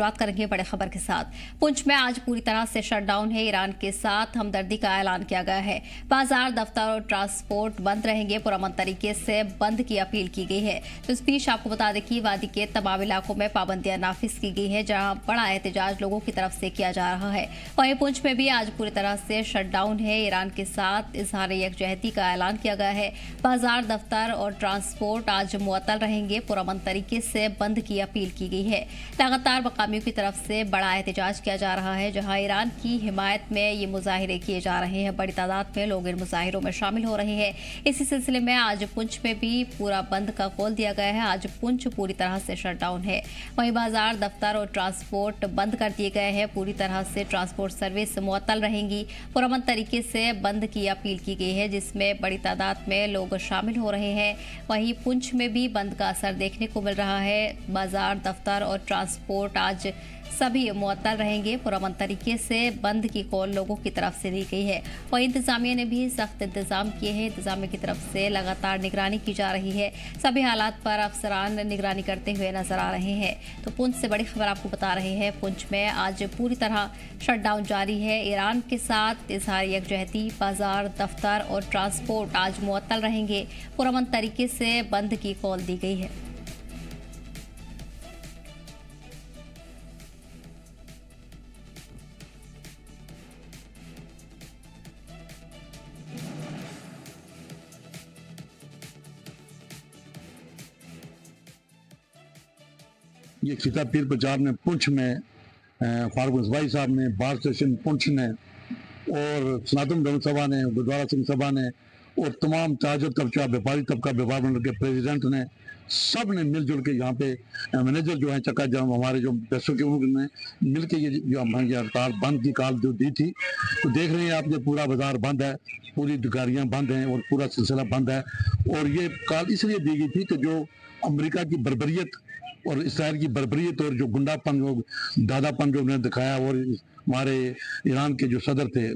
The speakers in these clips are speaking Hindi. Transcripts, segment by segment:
बात करेंगे बड़े खबर के साथ। पुंछ में आज पूरी तरह से शटडाउन है। ईरान के साथ हमदर्दी का ऐलान किया गया है। बाजार, दफ्तर और ट्रांसपोर्ट बंद रहेंगे। पुरअमन तरीके से बंद की अपील की गई है। तो इस बीच आपको बता दें कि वादी के तमाम इलाकों में पाबंदियां नाफिज की गई है, जहां बड़ा एहतजाज लोगों की तरफ से किया जा रहा है। वहीं पुंछ में भी आज पूरी तरह से शटडाउन है। ईरान के साथ इजहार यकजहती का ऐलान किया गया है। बाजार, दफ्तर और ट्रांसपोर्ट आज मुअत्तल रहेंगे। पुरअमन तरीके से बंद की अपील की गई है। लगातार मकामियों की तरफ से बड़ा एहतजाज किया जा रहा है, जहां ईरान की हिमायत में ये मुजाहिरे किए जा रहे हैं। बड़ी तादाद में लोग इन मुजाहिरों में शामिल हो रहे हैं। इसी सिलसिले में आज पुंछ में भी पूरा बंद का कौल दिया गया है। आज पुंछ पूरी तरह से शटडाउन है। वहीं बाजार, दफ्तर और ट्रांसपोर्ट बंद कर दिए गए हैं। पूरी तरह से ट्रांसपोर्ट सर्विस मुअत्तल रहेंगी। पुरअमन तरीके से बंद की अपील की गई है, जिसमें बड़ी तादाद में लोग शामिल हो रहे हैं। वहीं पुंछ में भी बंद का असर देखने को मिल रहा है। बाजार, दफ्तर और ट्रांसपोर्ट आज सभी मुअत्तल रहेंगे। पुरअमन तरीके से बंद की कॉल लोगों की तरफ से दी गई है। वहीं इंतजामिया ने भी सख्त इंतजाम किए हैं। इंतजामिया की तरफ से लगातार निगरानी की जा रही है। सभी हालात पर अफसरान निगरानी करते हुए नजर आ रहे हैं। तो पुंछ से बड़ी खबर आपको बता रहे हैं। पुंछ में आज पूरी तरह शटडाउन जारी है। ईरान के साथ इजहार यकजहती, बाजार, दफ्तर और ट्रांसपोर्ट आज मुअत्तल रहेंगे। पुरअमन तरीके से बंद की कॉल दी गई है। ये खिताब पीर बाजार में पुंछ में फारूक भाई साहब ने, बार स्टेशन पुंछ ने और सनातन धर्म सभा ने, गुरुद्वारा सिंह सभा ने और तमाम ताजर तबका, व्यापारी तबका, व्यापार मंडल के प्रेसिडेंट ने, सब ने मिलजुल के यहाँ पे मैनेजर जो है चक्का जाम हमारे जो पैसों के, उन्होंने मिल के ये जो हमारी हड़ताल बंद की काल जो दी थी, तो देख रहे हैं आप, ये पूरा बाजार बंद है, पूरी दुकानियाँ बंद हैं और पूरा सिलसिला बंद है। और ये काल इसलिए दी गई थी कि जो अमेरिका की बर्बरियत और इसराइल की बर्बरियत और जो गुंडापन, जो दादापन जो उन्होंने दिखाया, और हमारे ईरान के जो सदर थे,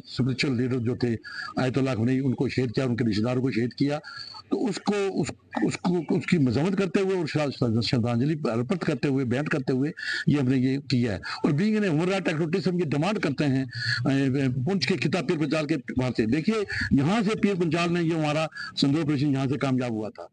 स्पिरिचुअल लीडर जो थे आयतुल्लाह खमेनी, उनको शहीद किया, उनके रिश्तेदारों को शहीद किया, तो उसको उसकी मजम्मत करते हुए और श्रद्धांजलि अर्पित करते हुए, बयान करते हुए ये हमने ये किया है। और being an human right activist हम ये डिमांड करते हैं पुंछ के खिताब पीर पंजाल के बाहर से। देखिए, यहाँ से पीर पंजाल ने ये हमारा संदूर ऑपरेशन यहाँ से कामयाब हुआ था।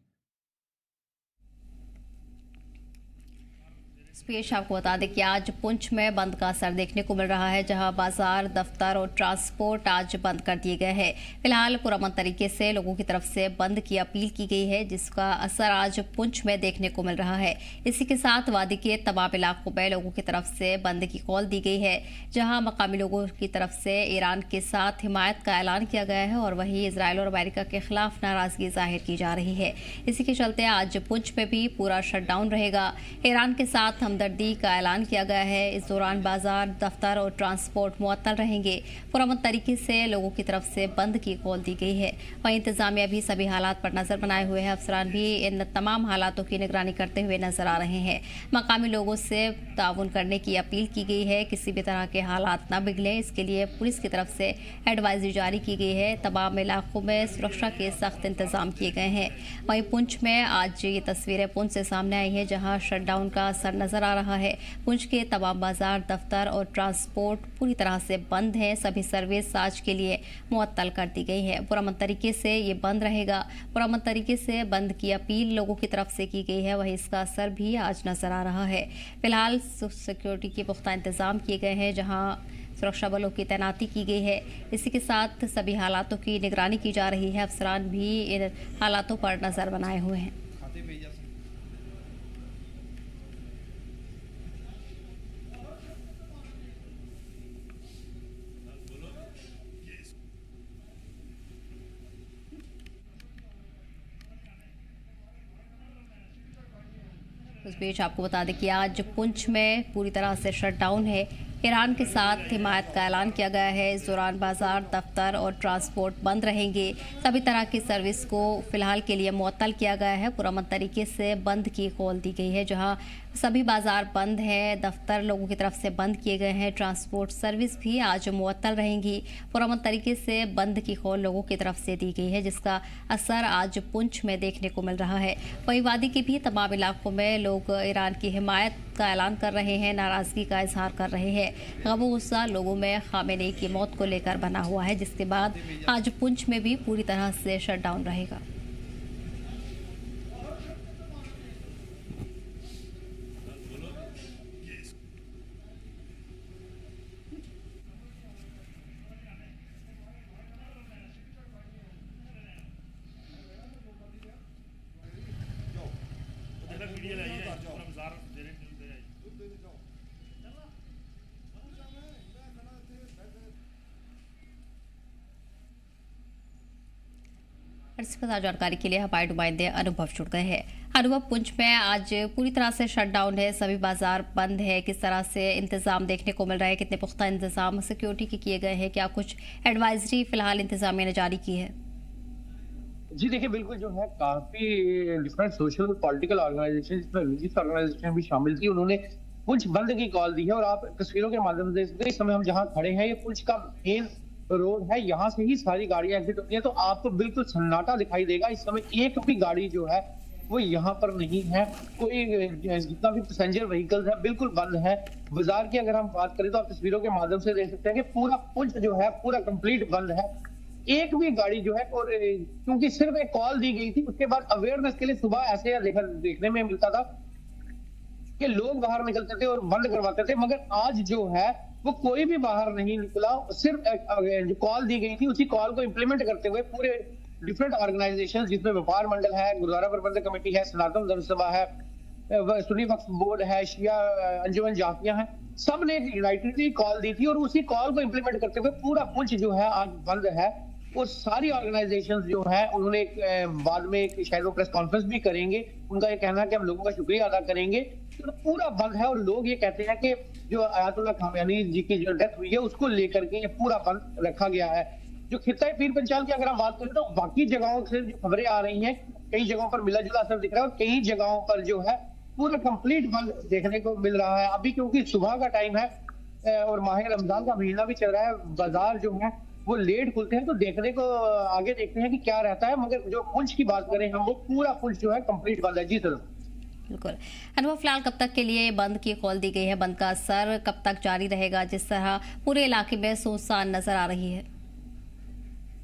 पेश आपको बता दें कि आज पुंछ में बंद का असर देखने को मिल रहा है, जहां बाजार, दफ्तर और ट्रांसपोर्ट आज बंद कर दिए गए हैं। फिलहाल पुरअमन तरीके से लोगों की तरफ से बंद की अपील की गई है, जिसका असर आज पुंछ में देखने को मिल रहा है। इसी के साथ वादी के तमाम इलाकों में लोगों की तरफ से बंद की कॉल दी गई है, जहां मकामी लोगों की तरफ से ईरान के साथ हिमायत का ऐलान किया गया है और वहीं इसराइल और अमेरिका के खिलाफ नाराजगी जाहिर की जा रही है। इसी के चलते आज पुंछ में भी पूरा शटडाउन रहेगा। ईरान के साथ हमदर्दी का ऐलान किया गया है। इस दौरान बाजार, दफ्तर और ट्रांसपोर्ट मुअत्तल रहेंगे। पुरअमन तरीके से लोगों की तरफ से बंद की कॉल दी गई है। वहीं इंतजामिया भी सभी हालात पर नजर बनाए हुए है। अफसरान भी इन तमाम हालातों की निगरानी करते हुए नजर आ रहे हैं। मकामी लोगों से ताउन करने की अपील की गई है। किसी भी तरह के हालात न बिगड़े, इसके लिए पुलिस की तरफ से एडवाइजरी जारी की गई है। तमाम इलाकों में सुरक्षा के सख्त इंतजाम किए गए हैं। वहीं पुंछ में आज ये तस्वीरें पुंछ से सामने आई है, जहां शटडाउन का असर नजर आ रहा है। पुंछ के तमाम बाजार, दफ्तर और ट्रांसपोर्ट पूरी तरह से बंद है। सभी सर्विस आज के लिए मुअत्तल कर दी गई है। पुरअमन तरीके से ये बंद रहेगा। पुरअमन तरीके से बंद की अपील लोगों की तरफ से की गई है। वहीं इसका असर भी आज नजर आ रहा है। फिलहाल सिक्योरिटी के पुख्ता इंतजाम किए गए हैं, जहां सुरक्षा बलों की तैनाती की गई है। इसी के साथ सभी हालातों की निगरानी की जा रही है। अफसरान भी इन हालातों पर नजर बनाए हुए हैं। उस बीच आपको बता दें कि आज पुंछ में पूरी तरह से शटडाउन है। ईरान के साथ हिमायत का ऐलान किया गया है। इस दौरान बाजार, दफ्तर और ट्रांसपोर्ट बंद रहेंगे। सभी तरह की सर्विस को फिलहाल के लिए मुअत्तल किया गया है। पुरअमन तरीके से बंद की कॉल दी गई है, जहां सभी बाजार बंद हैं, दफ्तर लोगों की तरफ से बंद किए गए हैं, ट्रांसपोर्ट सर्विस भी आज मुअत्तल रहेंगी। पुरअमन तरीके से बंद की कॉल लोगों की तरफ से दी गई है, जिसका असर आज पुंछ में देखने को मिल रहा है। वहीं वादी के भी तमाम इलाकों में लोग ईरान की हिमायत का ऐलान कर रहे हैं, नाराजगी का इजहार कर रहे हैं। गम गुस्सा लोगों में खामेनी की मौत को लेकर बना हुआ है, जिसके बाद आज पुंछ में भी पूरी तरह से शटडाउन रहेगा। इसके साथ जानकारी के लिए हमारे नुमाइंदे अनुभव जुड़ गए हैं। अनुभव, पुंछ में आज पूरी तरह से शटडाउन है, सभी बाजार बंद है, किस तरह से इंतजाम देखने को मिल रहा है, कितने पुख्ता इंतजाम सिक्योरिटी के किए गए हैं, क्या कुछ एडवाइजरी फिलहाल इंतजामिया ने जारी की है? जी देखिए, बिल्कुल जो है काफी डिफरेंट सोशल पॉलिटिकल ऑर्गेनाइजेशन, इसमें रिलीजियस ऑर्गेनाइजेशन भी शामिल थी, उन्होंने पुंछ बंद की कॉल दी है। और आप तस्वीरों के माध्यम से इस समय हम जहाँ खड़े हैं, ये पुंछ का मेन रोड है, यहाँ से ही सारी गाड़ियां एग्जिट होती है, तो आपको बिल्कुल सन्नाटा दिखाई देगा। इस समय एक भी गाड़ी जो है वो यहाँ पर नहीं है, कोई जितना भी पैसेंजर व्हीकल्स है बिल्कुल बंद है। बाजार की अगर हम बात करें तो आप तस्वीरों के माध्यम से देख सकते हैं कि पूरा पुंछ जो है पूरा कंप्लीट बंद है, एक भी गाड़ी जो है। और क्योंकि सिर्फ एक कॉल दी गई थी, उसके बाद अवेयरनेस के लिए सुबह ऐसे देखने में मिलता था कि लोग बाहर निकलते थे और बंद करवाते थे, मगर आज जो है वो कोई भी बाहर नहीं निकला। सिर्फ जो कॉल दी गई थी उसी कॉल को इंप्लीमेंट करते हुए पूरे डिफरेंट ऑर्गेनाइजेशन, जिसमें व्यापार मंडल है, गुरुद्वारा प्रबंधक कमेटी है, सनातन धर्म सभा है, सुन्नी वक्फ बोर्ड है, शिया अंजुमन जाफिया है, सब ने यूनाइटेडली कॉल दी थी और उसी कॉल को इंप्लीमेंट करते हुए पूरा पुंछ जो है आज बंद है। और सारी ऑर्गेनाइजेशंस जो है उन्होंने बाद में एक शायद वो प्रेस कॉन्फ्रेंस भी करेंगे, उनका ये कहना है कि हम लोगों का शुक्रिया अदा करेंगे। तो पूरा बंद है और लोग ये कहते हैं कि जो आयतुल्लाह खामेनी जी की जो डेथ हुई है उसको लेकर के ये पूरा बंद रखा गया है। जो खित्ता पीर पंचाल की अगर हम बात करें तो बाकी जगहों से जो खबरें आ रही हैं, कई जगहों पर मिला जुला असर दिख रहा है और कई जगहों पर जो है पूरा कंप्लीट बंद देखने को मिल रहा है। अभी क्योंकि सुबह का टाइम है और माह रमजान का महीना भी चल रहा है, बाजार जो है वो लेट खुलते हैं, तो देखने को आगे देखते हैं कि क्या रहता है। मगर जो पुंछ की बात करें हम, वो पूरा पुंछ जो है कंप्लीट बंद है। जी सर, बिल्कुल। अनुभव, फिलहाल कब तक के लिए बंद की कॉल दी गई है? बंद का असर कब तक जारी रहेगा, जिस तरह पूरे इलाके में सुनसान नजर आ रही है?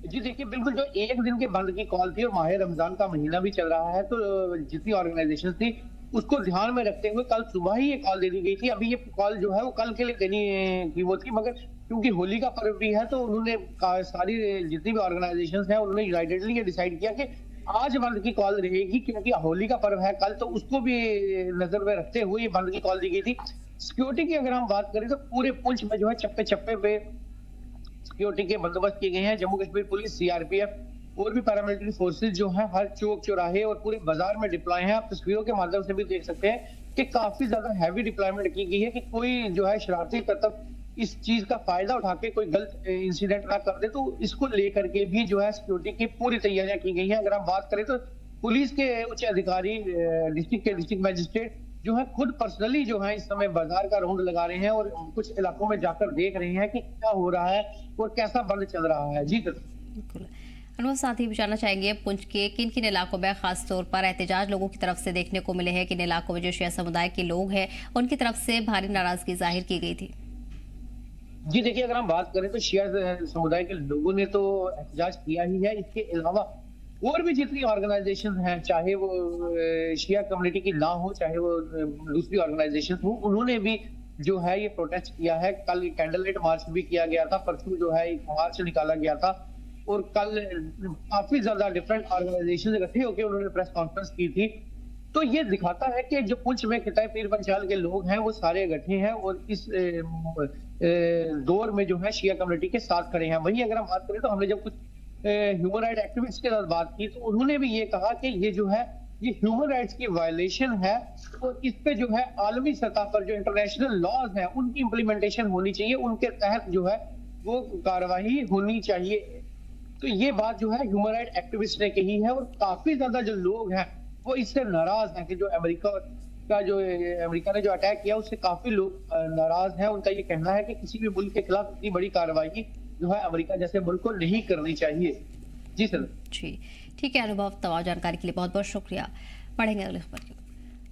जी देखिए, बिल्कुल जो एक दिन के बंद की कॉल थी और माह रमजान का महीना भी चल रहा है, तो जितनी ऑर्गेनाइजेशन थी उसको ध्यान में रखते हुए कल सुबह ही ये कॉल दे दी गई थी। अभी ये कॉल जो है वो कल के लिए देनी की वो थी, मगर क्योंकि होली का पर्व भी है तो उन्होंने सारी जितनी भी ऑर्गेनाइजेशन है उन्होंने यूनाइटेडली ये डिसाइड किया कि आज बंद की कॉल रहेगी, क्योंकि होली का पर्व है कल, तो उसको भी नजर में रखते हुए ये बंद की कॉल दी गई थी। सिक्योरिटी की अगर हम बात करें तो पूरे पुंछ में जो है चप्पे चप्पे पे सिक्योरिटी के बंदोबस्त किए गए हैं। जम्मू कश्मीर पुलिस, सीआरपीएफ और भी पैरामिलिट्री फोर्सेज जो है हर चौक चौराहे और पूरे बाजार में डिप्लॉय हैं। आप तस्वीरों के माध्यम से भी देख सकते हैं कि काफी ज्यादा हैवी डिप्लॉयमेंट की गई है कि कोई जो है शरारती तत्व इस चीज का फायदा उठा के कोई गलत इंसिडेंट ना कर दे, तो इसको लेकर के भी जो है सिक्योरिटी की पूरी तैयारियां की गई हैं। अगर हम बात करें तो पुलिस के उच्च अधिकारी, डिस्ट्रिक्ट मजिस्ट्रेट जो है खुद पर्सनली जो है इस समय बाजार का राउंड लगा रहे हैं और कुछ इलाकों में जाकर देख रहे हैं कि क्या हो रहा है और कैसा बंद चल रहा है। जी बिल्कुल। अनुभव, साथ ही भी जानना चाहेंगे पुंछ के किन किन इलाकों में खास तौर पर एहतजाज लोगों की तरफ से देखने को मिले हैं, किन इलाकों में जो शिया समुदाय के लोग हैं उनकी तरफ से भारी नाराजगी जाहिर की गई थी? जी देखिए, अगर हम बात करें तो शिया समुदाय के लोगों ने तो एहतजाज किया ही है। इसके अलावा और भी जितनी ऑर्गेनाइजेशन हैं, चाहे वो शिया कम्युनिटी की ना हो चाहे वो दूसरी ऑर्गेनाइजेशन हो, उन्होंने भी जो है ये प्रोटेस्ट किया है। कल कैंडल लाइट मार्च भी किया गया था, परसों जो है एक मार्च निकाला गया था और कल काफी ज्यादा डिफरेंट ऑर्गेनाइजेशन इकट्ठे होकर उन्होंने प्रेस कॉन्फ्रेंस की थी। तो ये दिखाता है कि जो पुंछ में खिताई पीर पंचाल के लोग हैं वो सारे इकट्ठे हैं और इस दौर में जो है शिया कम्युनिटी के साथ खड़े हैं। वहीं अगर हम बात करें तो हमने जब कुछ ह्यूमन राइट एक्टिविस्ट के साथ बात की तो उन्होंने भी ये कहा कि ये जो है ये ह्यूमन राइट्स की वायलेशन है और इस पे जो है आलमी सतह पर जो इंटरनेशनल लॉज हैं उनकी इम्प्लीमेंटेशन होनी चाहिए, उनके तहत जो है वो कार्रवाई होनी चाहिए। तो ये बात जो है ह्यूमन राइट एक्टिविस्ट ने कही है और काफी ज्यादा जो लोग हैं वो इससे नाराज हैं कि जो अमेरिका और का जो अमेरिका ने जो अटैक किया उससे काफी लोग नाराज हैं। उनका ये कहना है कि किसी भी मुल्क के खिलाफ इतनी बड़ी कार्रवाई जो है अमेरिका जैसे मुल्क को नहीं करनी चाहिए। जी सर। जी, ठीक है अनुभव, तमाम जानकारी के लिए बहुत बहुत शुक्रिया। पढ़ेंगे अगली खबर की।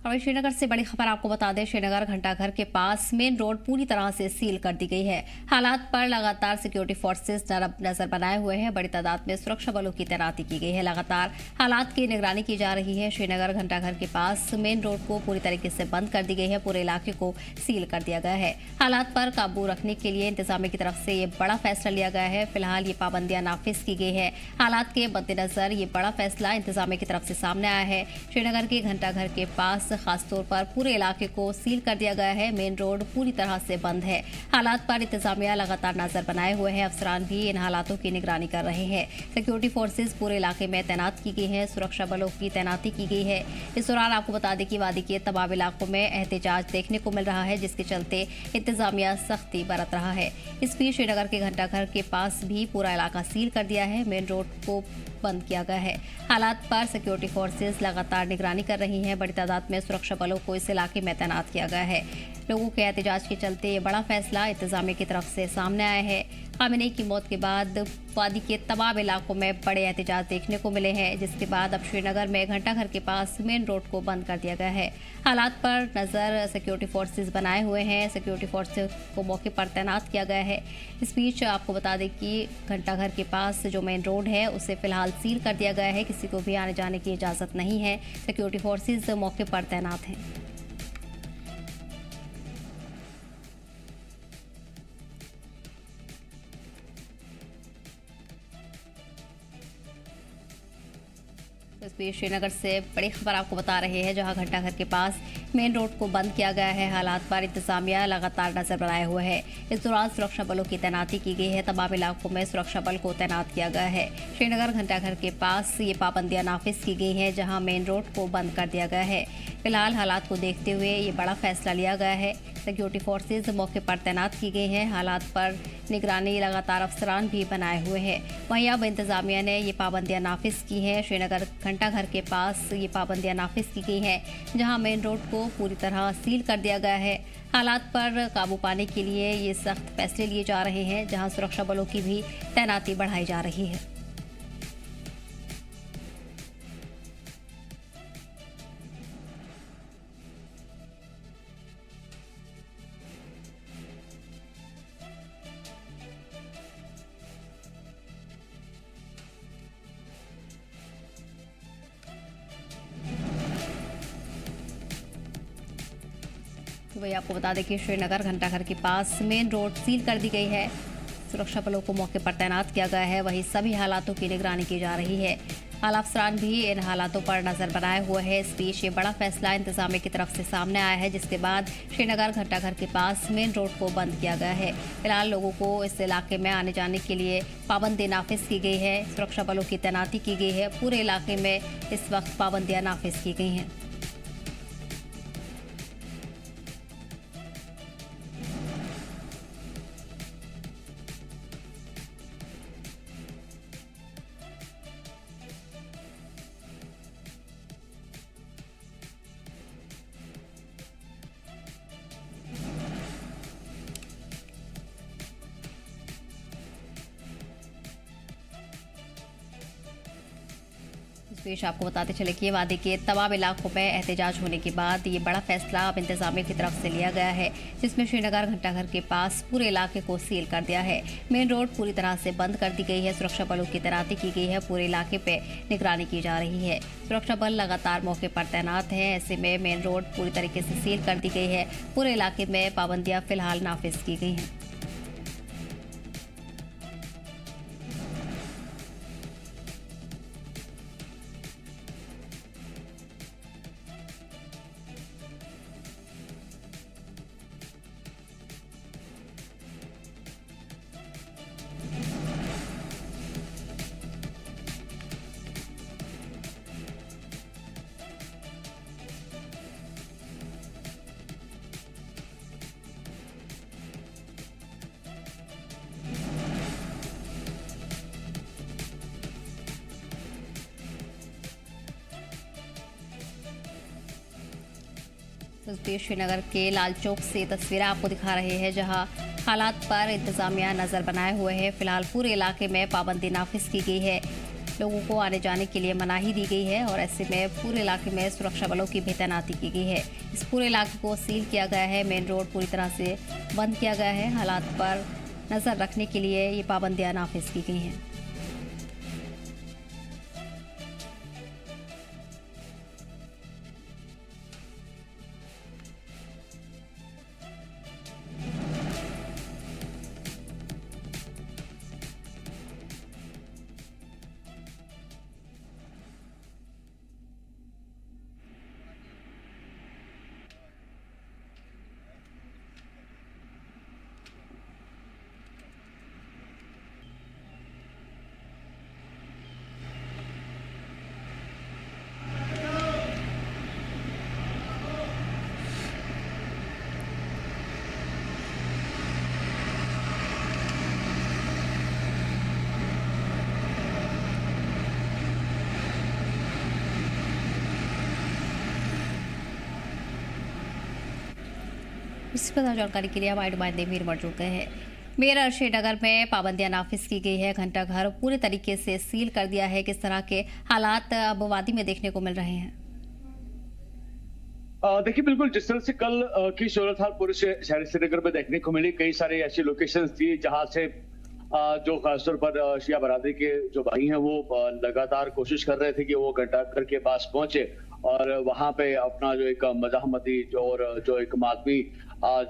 और श्रीनगर से बड़ी खबर आपको बता दें, श्रीनगर घंटाघर के पास मेन रोड पूरी तरह से सील कर दी गई है। हालात पर लगातार सिक्योरिटी फोर्सेस नजर बनाए हुए हैं। बड़ी तादाद में सुरक्षा बलों की तैनाती की गई है। लगातार हालात की निगरानी की जा रही है। श्रीनगर घंटाघर के पास मेन रोड को पूरी तरीके से बंद कर दी गई है। पूरे इलाके को सील कर दिया गया है। हालात पर काबू रखने के लिए इंतजामिया की तरफ से ये बड़ा फैसला लिया गया है। फिलहाल ये पाबंदियां नाफिज की गई है। हालात के मद्देनजर ये बड़ा फैसला इंतजामिया की तरफ से सामने आया है। श्रीनगर के घंटाघर के पास खासतौर पर पूरे इलाके को सील कर दिया गया है। मेन रोड पूरी तरह से बंद है। हालात पर इंतजामिया लगातार नजर बनाए हुए हैं। अफसरान भी इन हालातों की निगरानी कर रहे हैं। सिक्योरिटी फोर्सेस पूरे इलाके में तैनात की गई हैं। सुरक्षा बलों की तैनाती की गई है। इस दौरान आपको बता दें कि वादी के तमाम इलाकों में एहतजाज देखने को मिल रहा है, जिसके चलते इंतजामिया सख्ती बरत रहा है। इस बीच श्रीनगर के घंटाघर के पास भी पूरा इलाका सील कर दिया है। मेन रोड को बंद किया गया है। हालात पर सिक्योरिटी फोर्सेस लगातार निगरानी कर रही हैं। बड़ी तादाद में सुरक्षा बलों को इस इलाके में तैनात किया गया है। लोगों के एहतजाज के चलते ये बड़ा फैसला इंतजामिया की तरफ से सामने आया है। खामेनी की मौत के बाद वादी के तमाम इलाकों में बड़े एहतजाज देखने को मिले हैं, जिसके बाद अब श्रीनगर में घंटाघर के पास मेन रोड को बंद कर दिया गया है। हालात पर नजर सिक्योरिटी फोर्सेस बनाए हुए हैं। सिक्योरिटी फोर्सेस को मौके पर तैनात किया गया है। इस बीच आपको बता दें कि घंटाघर के पास जो मेन रोड है उसे फिलहाल सील कर दिया गया है। किसी को भी आने जाने की इजाजत नहीं है। सिक्योरिटी फोर्सेस मौके पर तैनात हैं। इस बीच श्रीनगर से बड़ी खबर आपको बता रहे हैं, जहां घंटाघर के पास मेन रोड को बंद किया गया है। हालात पर इंतजामिया लगातार नजर बनाए हुए है। इस दौरान सुरक्षा बलों की तैनाती की गई है। तमाम इलाकों में सुरक्षा बल को तैनात किया गया है। श्रीनगर घंटाघर के पास ये पाबंदियां नाफिज की गई हैं, जहां मेन रोड को बंद कर दिया गया है। फिलहाल हालात को देखते हुए ये बड़ा फैसला लिया गया है। सिक्योरिटी फोर्सेज मौके पर तैनात की गई हैं। हालात पर निगरानी लगातार अफसरान भी बनाए हुए हैं। वहीं अब इंतजामिया ने ये पाबंदियां नाफिज की हैं। श्रीनगर घंटाघर के पास ये पाबंदियां नाफिज की गई हैं, जहां मेन रोड को पूरी तरह सील कर दिया गया है। हालात पर काबू पाने के लिए ये सख्त फैसले लिए जा रहे हैं, जहां सुरक्षा बलों की भी तैनाती बढ़ाई जा रही है। तो वही आपको बता दें कि श्रीनगर घंटाघर के पास मेन रोड सील कर दी गई है। सुरक्षा बलों को मौके पर तैनात किया गया है। वहीं सभी हालातों की निगरानी की जा रही है। आला अफसरान भी इन हालातों पर नजर बनाए हुए हैं। इस बीच ये बड़ा फैसला इंतजामिया की तरफ से सामने आया है, जिसके बाद श्रीनगर घंटाघर के पास मेन रोड को बंद किया गया है। फिलहाल लोगों को इस इलाके में आने जाने के लिए पाबंदी नाफिज की गई है। सुरक्षा बलों की तैनाती की गई है। पूरे इलाके में इस वक्त पाबंदियां नाफिज की गई हैं। इस बीच आपको बताते चले कि वादी के तमाम इलाकों में एहतजाज होने के बाद ये बड़ा फैसला अब इंतजामिया की तरफ से लिया गया है, जिसमें श्रीनगर घंटाघर के पास पूरे इलाके को सील कर दिया है। मेन रोड पूरी तरह से बंद कर दी गई है। सुरक्षा बलों की तैनाती की गई है। पूरे इलाके पे निगरानी की जा रही है। सुरक्षा बल लगातार मौके पर तैनात हैं। ऐसे में मेन रोड पूरी तरीके से सील कर दी गई है। पूरे इलाके में पाबंदियां फिलहाल नाफिज की गई हैं। तस्वीर श्रीनगर के लाल चौक से तस्वीरें आपको दिखा रहे हैं, जहां हालात पर इंतजामिया नजर बनाए हुए है। फिलहाल पूरे इलाके में पाबंदी नाफिज की गई है, लोगों को आने जाने के लिए मनाही दी गई है और ऐसे में पूरे इलाके में सुरक्षा बलों की भी तैनाती की गई है। इस पूरे इलाके को सील किया गया है, मेन रोड पूरी तरह से बंद किया गया है। हालात पर नजर रखने के लिए ये पाबंदियां नाफिज की गई हैं। इस पर जानकारी के लिए हमारे नुमाइंदे मीर मौजूद गए हैं। मेरठ श्रीनगर में पाबंदियां नाफिज की गई है, घंटा घर पूरे तरीके से सील कर दिया है। किस तरह के हालात अब वादी में देखने को मिल रहे हैं? देखिए, बिल्कुल जिस तरह से कल की सूरत हाल पूरे शहर श्रीनगर में देखने को मिली, कई सारे ऐसी लोकेशंस थी जहां से जो खासतौर पर शिया बरादरी के जो भाई हैं वो लगातार कोशिश कर रहे थे कि वो घंटाघर के पास पहुंचे और वहां पे अपना जो एक मज़ाहमती जो एक मातमी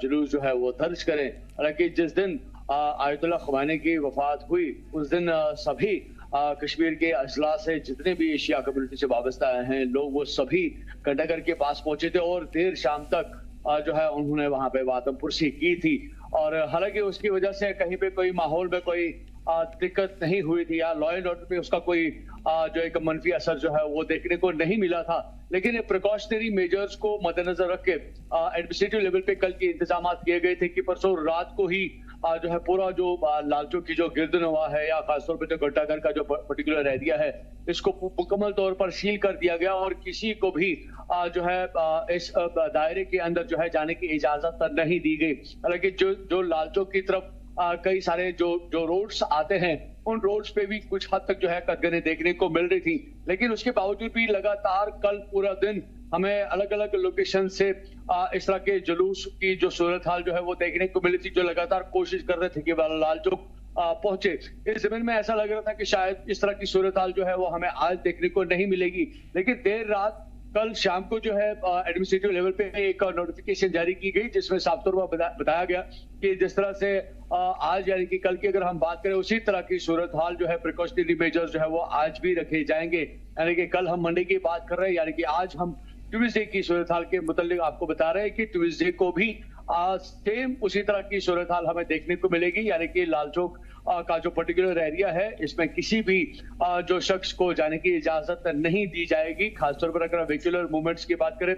जुलूस जो है वो दर्ज करें। हालांकि जिस दिन आयतुल्लाह ख़ुमैनी की वफात हुई उस दिन सभी कश्मीर के अजला से जितने भी शिया कम्युनिटी से वाबस्ता हैं लोग, वो सभी घंटाघर के पास पहुंचे थे और देर शाम तक जो है उन्होंने वहां पे वातम पुरसी की थी। और हालांकि उसकी वजह से कहीं पे कोई माहौल में कोई दिक्कत नहीं हुई थी या लॉ एंड ऑर्डर पे उसका कोई जो एक मनफी असर जो है वो देखने को नहीं मिला था। लेकिन प्रिकॉशनरी मेजर्स को मद्देनजर रख के एडमिनिस्ट्रेटिव लेवल पे कल के इंतजाम किए गए थे कि परसों रात को ही जो है पूरा जो लाल चौक की जो गिरदनवा है या खासतौर पर जो घंटाघर का जो पर्टिकुलर एरिया है इसको मुकम्मल तौर पर सील कर दिया गया और किसी को भी जो है इस दायरे के अंदर जो है जाने की इजाजत नहीं दी गई। हालांकि जो लाल चौक की तरफ कई सारे जो रोड्स आते हैं उन रोड्स पे भी कुछ हद तक जो है कदगने देखने को मिल रही थी, लेकिन उसके बावजूद भी लगातार कल पूरा दिन हमें अलग अलग लोकेशन से इस तरह के जुलूस की जो सूरत हाल जो है वो देखने को मिली थी, जो लगातार कोशिश कर रहे थे कि लाल चौक पहुंचे। इस जमीन में ऐसा लग रहा था कि शायद इस तरह की सूरत हाल जो है वो हमें आज देखने को नहीं मिलेगी, लेकिन देर रात कल शाम को जो है एडमिनिस्ट्रेटिव लेवल पे एक नोटिफिकेशन जारी की गई जिसमें साफ तौर पर बताया गया कि जिस तरह से आज यानी कि कल की अगर हम बात करें उसी तरह की सूरत हाल जो है प्रिकॉशनरी मेजर्स जो है वो आज भी रखे जाएंगे। यानी कि कल हम मंडे की बात कर रहे हैं, यानी कि आज हम ट्यूसडे की सूरत हाल के मुतालिक आपको बता रहे हैं कि ट्यूसडे को भी सेम उसी तरह की सूरत हाल हमें देखने को मिलेगी। यानी कि लाल चौक का जो पर्टिकुलर एरिया है इसमें किसी भी जो शख्स को जाने की इजाजत नहीं दी जाएगी। खासतौर पर अगर व्हीकुलर मूवमेंट्स की बात करें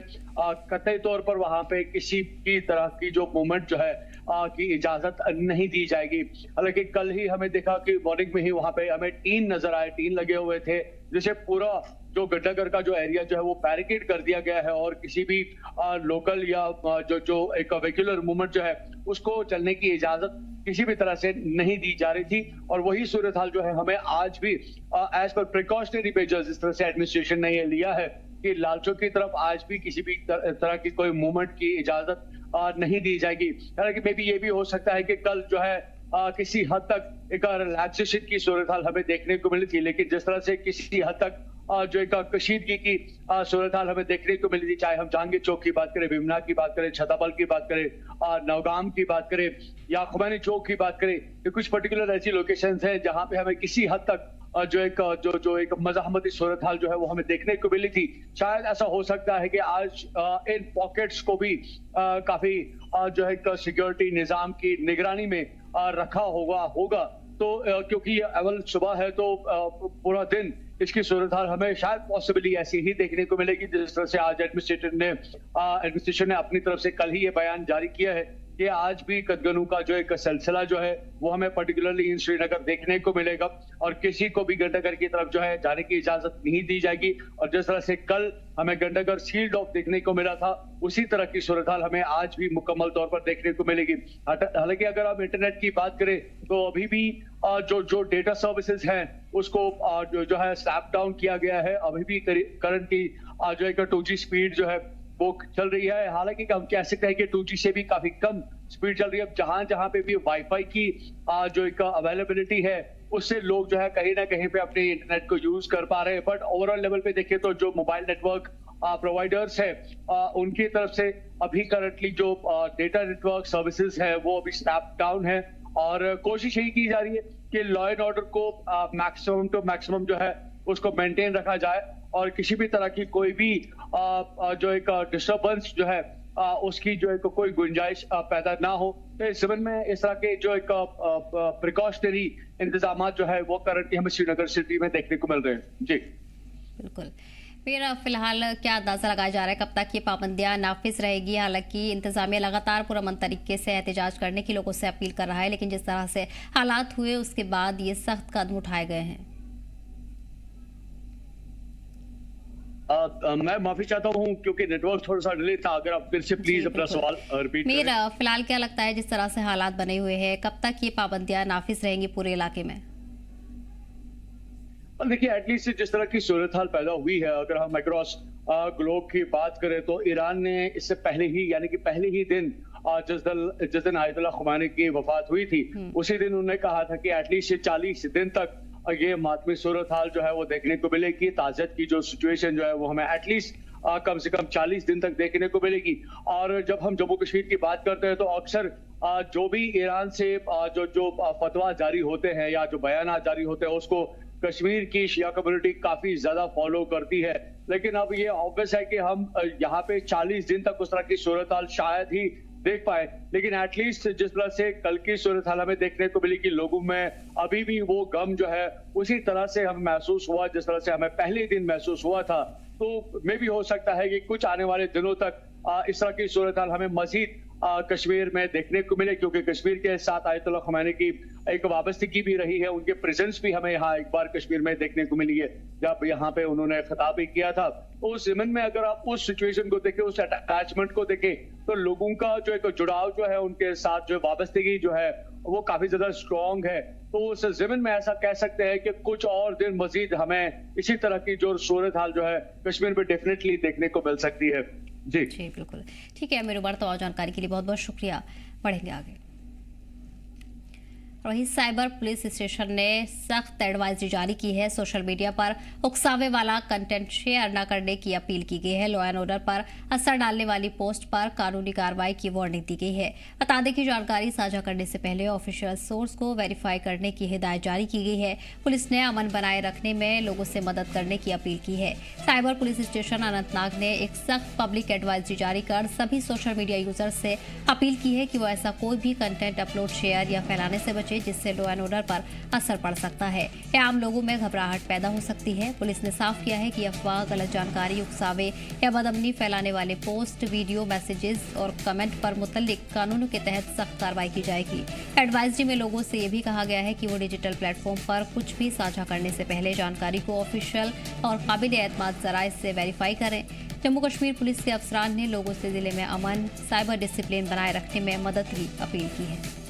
कतई तौर पर वहां पे किसी भी तरह की जो मूवमेंट जो है की इजाजत नहीं दी जाएगी। हालांकि कल ही हमें देखा कि मॉर्निंग में ही वहां पे हमें टीन नजर आए, टीन लगे हुए थे जिसे पूरा जो घंटाघर का जो एरिया जो है वो बैरिकेड कर दिया गया है और किसी भी लोकल या जो एक व्हीकुलर मूवमेंट जो है उसको चलने की इजाजत किसी भी तरह से नहीं दी जा रही थी। और वही सूरत हाल जो है हमें आज भी एज पर प्रिकॉशनरी मेजर्स इस तरह से एडमिनिस्ट्रेशन ने ये लिया है कि लाल चौक की तरफ आज भी किसी भी तरह की कोई मूवमेंट की इजाजत नहीं दी जाएगी। हालांकि मे बी ये भी हो सकता है कि कल जो है किसी हद तक एक रिलैक्सेशन की सूरत हाल हमें देखने को मिली थी, लेकिन जिस तरह से किसी हद तक जो एक कशीदगी की सूरत हाल हमें देखने को मिली थी, चाहे हम जहांगीर चौक की बात करें, भीमना की बात करें, छताबल की बात करें, नवगाम की बात करें या खुमैनी चौक की बात करें, ये कुछ पर्टिकुलर ऐसी लोकेशंस हैं जहां पे हमें किसी हद तक जो एक मज़ाहमती सूरत हाल जो है वो हमें देखने को मिली थी। शायद ऐसा हो सकता है कि आज इन पॉकेट्स को भी काफी जो है सिक्योरिटी निजाम की निगरानी में रखा होगा तो क्योंकि ये अवल सुबह है तो पूरा दिन इसकी सूरत हाल हमें शायद पॉसिबली ऐसी ही देखने को मिलेगी जिस तरह से आज एडमिनिस्ट्रेशन ने अपनी तरफ से कल ही ये बयान जारी किया है कि आज भी कदगनू का जो एक सिलसिला जो है वो हमें पर्टिकुलरली इन श्रीनगर देखने को मिलेगा और किसी को भी गंडागढ़ की तरफ जो है जाने की इजाजत नहीं दी जाएगी। और जिस तरह से कल हमें गंडागढ़ सील्ड ऑफ देखने को मिला था, उसी तरह की सूरत हाल हमें आज भी मुकम्मल तौर पर देखने को मिलेगी। हालांकि अगर हम इंटरनेट की बात करें तो अभी भी जो डेटा सर्विसेज हैं उसको जो है स्लैप डाउन किया गया है। अभी भी करंटली जो एक 2G स्पीड जो है वो चल रही है। हालांकि हम कह सकते हैं कि 2G से भी काफी कम स्पीड चल रही है। अब जहां पे भी वाईफाई की जो एक अवेलेबिलिटी है उससे लोग जो है कहीं ना कहीं पे अपने इंटरनेट को यूज कर पा रहे हैं। बट ओवरऑल लेवल पे देखें तो जो मोबाइल नेटवर्क प्रोवाइडर्स है उनकी तरफ से अभी करंटली जो डेटा नेटवर्क सर्विसेज है वो अभी स्नैप डाउन है और कोशिश यही की जा रही है कि लॉ एंड ऑर्डर को मैक्सिमम टू मैक्सिमम जो है उसको मेंटेन रखा जाए और किसी भी तरह की कोई भी जो एक डिस्टर्बेंस जो है उसकी जो एक कोई गुंजाइश पैदा ना हो। तो इस ज़मीन में इस तरह के जो एक प्रिकॉशनरी इंतजाम जो है वो करंटली हमें श्रीनगर सिटी में देखने को मिल रहे हैं। जी बिल्कुल। फिर फिलहाल क्या अंदाजा लगाया जा रहा है कब तक ये पाबंदियां नाफिज रहेगी? हालांकि इंतजामिया लगातार पुरअमन तरीके से एहतजाज करने की लोगों से अपील कर रहा है, लेकिन जिस तरह से हालात हुए उसके बाद ये सख्त कदम उठाए गए हैं। मैं माफी चाहता हूँ क्योंकि नेटवर्क थोड़ा सा डिले था। अगर आप फिर से प्लीज अपना सवाल रिपीट करें। फिलहाल क्या लगता है जिस तरह से हालात बने हुए हैं कब तक ये पाबंदियां नाफिज रहेंगी पूरे इलाके में? देखिए एटलीस्ट जिस तरह की सूरत हाल पैदा हुई है, अगर हम अक्रॉस ग्लोब की बात करें तो ईरान ने इससे पहले ही यानी कि पहले ही दिन जिस दिन आयतुल्लाह खुमैनी की वफात हुई थी उसी दिन उन्होंने कहा था कि एटलीस्ट 40 दिन तक ये मातमी सूरत हाल जो है वो देखने को मिलेगी। ताज़ियत की जो सिचुएशन जो है वो हमें एटलीस्ट कम से कम 40 दिन तक देखने को मिलेगी। और जब हम जम्मू कश्मीर की बात करते हैं तो अक्सर जो भी ईरान से जो फतवा जारी होते हैं या जो बयान जारी होते हैं उसको कश्मीर की शिया कम्युनिटी काफी ज्यादा फॉलो करती है। लेकिन अब ये ऑब्वियस है कि हम यहाँ पे 40 दिन तक उस तरह की सूरत हाल शायद ही देख पाए, लेकिन एटलीस्ट जिस तरह से कल की सूरत हाल हमें देखने को मिली कि लोगों में अभी भी वो गम जो है उसी तरह से हमें महसूस हुआ जिस तरह से हमें पहले दिन महसूस हुआ था। तो मे भी हो सकता है कि कुछ आने वाले दिनों तक इस तरह की सूरत हाल हमें मजीद कश्मीर में देखने को मिले, क्योंकि कश्मीर के साथ आयतुल्लाह खुमैनी की एक वाबस्तगी भी रही है। उनके प्रेजेंस भी हमें यहाँ एक बार कश्मीर में देखने को मिली है जब यहाँ पे उन्होंने खिताब भी किया था। तो उस ज़मीन में अगर आप उस सिचुएशन को देखें, उस अटैचमेंट को देखें, तो लोगों का जो एक जुड़ाव जो है उनके साथ जो वाबस्तगी जो है वो काफी ज्यादा स्ट्रॉन्ग है। तो उस ज़मीन में ऐसा कह सकते हैं कि कुछ और दिन मजीद हमें इसी तरह की जो सूरत हाल जो है कश्मीर में डेफिनेटली देखने को मिल सकती है। जी बिल्कुल ठीक है मेरे तो और जानकारी के लिए बहुत बहुत शुक्रिया। बढ़ेंगे आगे। वहीं साइबर पुलिस स्टेशन ने सख्त एडवाइजरी जारी की है। सोशल मीडिया पर उकसावे वाला कंटेंट शेयर न करने की अपील की गई है। लॉ एंड ऑर्डर पर असर डालने वाली पोस्ट पर कानूनी कार्रवाई की वार्निंग दी गई है। बता दें कि जानकारी साझा करने से पहले ऑफिशियल सोर्स को वेरीफाई करने की हिदायत जारी की गई है। पुलिस ने अमन बनाए रखने में लोगों से मदद करने की अपील की है। साइबर पुलिस स्टेशन अनंतनाग ने एक सख्त पब्लिक एडवाइजरी जारी कर सभी सोशल मीडिया यूजर से अपील की है कि वो ऐसा कोई भी कंटेंट अपलोड, शेयर या फैलाने से बचे जिससे लॉ एंड ऑर्डर पर असर पड़ सकता है या आम लोगों में घबराहट पैदा हो सकती है। पुलिस ने साफ किया है कि अफवाह, गलत जानकारी, उकसावे या बदअमनी फैलाने वाले पोस्ट, वीडियो, मैसेजेस और कमेंट पर मुतल्लिक कानूनों के तहत सख्त कार्रवाई की जाएगी। एडवाइजरी में लोगों से ये भी कहा गया है कि वो डिजिटल प्लेटफॉर्म पर कुछ भी साझा करने से पहले जानकारी को ऑफिशियल और काबिल एतमाद जराए से वेरीफाई करें। जम्मू कश्मीर पुलिस के अफसरान ने लोगों से जिले में अमन, साइबर डिसिप्लिन बनाए रखने में मदद की अपील की है।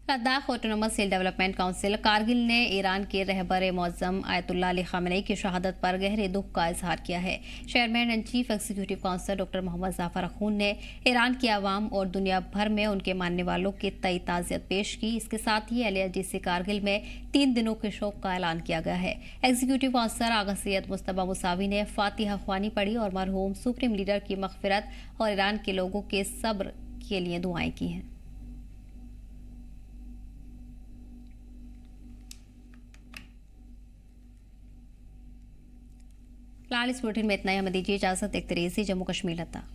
Ladakh autonomous hill development council Kargil ने ईरान के रहबर मौज़म आयतुल्लाह अली खामेनी की शहादत पर गहरे दुख का इजहार किया है। Chairman and chief executive councillor doctor Mohammad Jafar Akhoon ने ईरान की आवाम और दुनिया भर में उनके मानने वालों के तय ताज़ियत पेश की। इसके साथ ही LAGC कारगिल में 3 दिनों के शोक का ऐलान किया गया है। एग्जीक्यूटिव काउंसिलर आगा सैयद मुस्तबा मुसावी ने फातिहा ख्वानी पढ़ी और मरहूम सुप्रीम लीडर की मग़फ़िरत और ईरान के लोगों के सब्र के लिए दुआएं की हैं। फिलहाल इस बुलेटिन में इतना ही। हमें दीजिए इजाजत। देखते रहिए जम्मू कश्मीर लद्दाख।